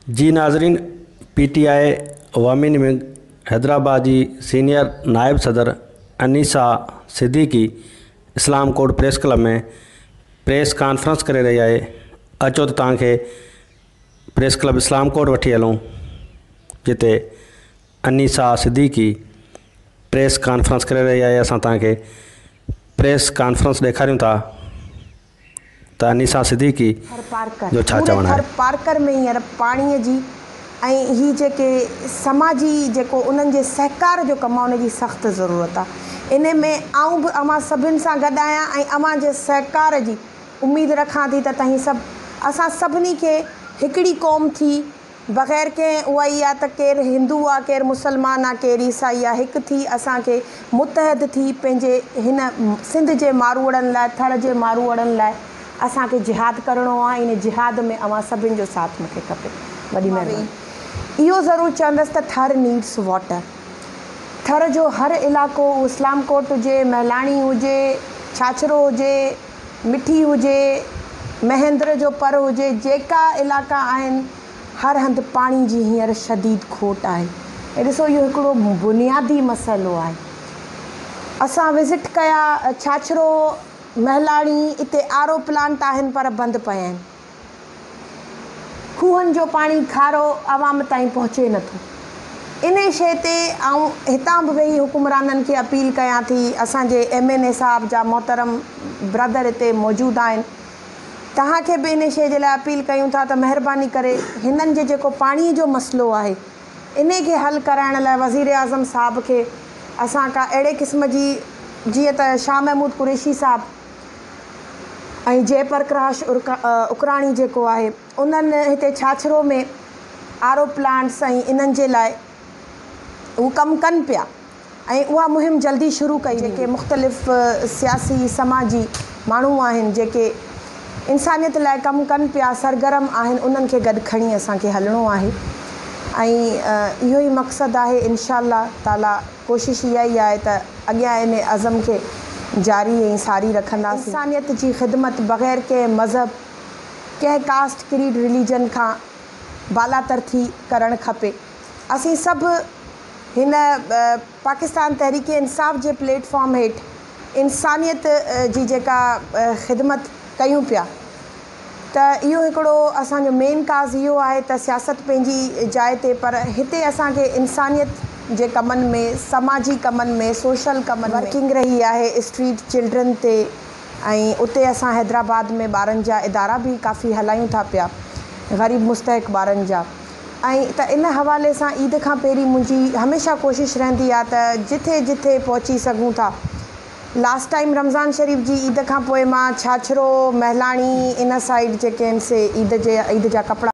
जी नाज़रीन, PTI अवामी wing Hyderabad जी senior नायब सदर अनीसा सिद्दीकी इस्लाम कोड प्रेस क्लब में प्रेस कॉन्फ्रेंस करे रही है। अचो तो तव्हांखे प्रेस क्लब इस्लाम कोड वठी हलूं, जिते अनीसा सिद्दीकी प्रेस कॉन्फ्रेंस करे रही है। असां तव्हांखे प्रेस कॉन्फ्रेंस ॾेखारियूं था त अनीसा सिद्दीकी जो छा चवणु आहे। पार्कर में हींअर पाणीअ जी ऐं ही जेके समाजी जेको उन्हनि जे सहकार जो कमु आहे, उनजी सख़्तु ज़रूरत आहे। इन में आऊं बि अवां सभिनि सां गॾु आहियां ऐं अवां जे सहकार जी उमेदु रखां थी त तव्हीं सभु असां सभिनी खे हिकिड़ी क़ौम थी बग़ैर कंहिं उहा ई आहे त केरु हिंदू आहे, केरु मुसलमान आहे, केरु ईसाई आहे, हिकु थी असांखे मुतहद थी पंहिंजे हिन सिंध जे मारूअड़नि लाइ, थर जे मारूअड़नि लाइ असांखे जिहाद करिणो आहे। इन जिहाद में अवां सभिनि जो साथ मूंखे खपे। वॾी महिरबानी। इहो ज़रूरु चवंदसि त थर नीड्स वाटर। थर जो हर इलाइक़ो, इस्लाम कोट हुजे, महिलाणी हुजे, छाछरो हुजे, मिठी हुजे, महेंद्र जो पर हुजे, जेका इलाइक़ा आहिनि हर हंधि पाणी जी हींअर शदीद खोट आहे। ऐं ॾिसो, इहो हिकिड़ो बुनियादी मसइलो आहे। असां विज़िट कया छाछरो, महिलाणी, इते आरो प्लांट आहिनि पर बंदि पिया आहिनि। खूहनि जो पाणी खारो आवाम ताईं पहुचे नथो। इन शइ ते ऐं हितां बि वेही हुकुमराननि खे अपील कयां थी। असांजे MNA साहब जा मोहतरम ब्रदर हिते मौजूदु आहिनि। तव्हांखे बि इन शइ जे लाइ अपील कयूं था त महिरबानी करे हिननि जे जेको पाणीअ जो मसइलो आहे, इन खे हल कराइण लाइ वज़ीर आज़म साहब खे असां का अहिड़े क़िस्म जी, जीअं त शाह महमूद कुरैशी साहब ऐं जयप्रकाश उकराणी जेको आहे, उन्हनि हिते छाछरो में आरो प्लांट्स ऐं इन्हनि जे लाइ उहे कमु कनि पिया ऐं उहा मुहिम जल्दी शुरू कई। जेके मुख़्तलिफ़ सियासी समाजी माण्हू आहिनि, जेके इंसानियत लाइ कमु कनि पिया, सरगर्म आहिनि, उन्हनि खे गॾु खणी असांखे हलणो आहे। ऐं इहो ई मक़सदु आहे। इंशाअल्लाह ताला कोशिशि इहा ई आहे त अॻियां इन अज़म खे जारी ऐं सारी रखंदासीं। इंसानियत जी ख़िदमत बग़ैर कंहिं मज़हब, कंहिं कास्ट, क्रीड, रिलीजन खां बालातर थी करणु खपे। असीं सभु हिन पाकिस्तान तहरीक इंसाफ़ जे प्लेटफॉर्म हेठि इंसानियत जी जेका ख़िदमत कयूं पिया, त इहो हिकिड़ो असांजो मेन काज़ इहो आहे त सियासत पंहिंजी जाइ ते, पर हिते असांखे इंसानियत जे कमनि में, समाजी कमनि में, सोशल कमनि में वर्किंग रही आहे। स्ट्रीट चिल्ड्रन ते ऐं उते असां हैदराबाद में ॿारनि जा इदारा बि काफ़ी हलायूं था पिया, ग़रीब मुस्तहिक ॿारनि जा। ऐं त इन हवाले सां ईद खां पहिरीं मुंहिंजी हमेशह कोशिशि रहंदी आहे त जिथे जिथे पहुची सघूं था। लास्ट टाइम रमज़ान शरीफ़ जी ईद खां पोइ मां छाछरो, महिलाणी, इन साइड जेके आहिनि से ईद जा कपिड़ा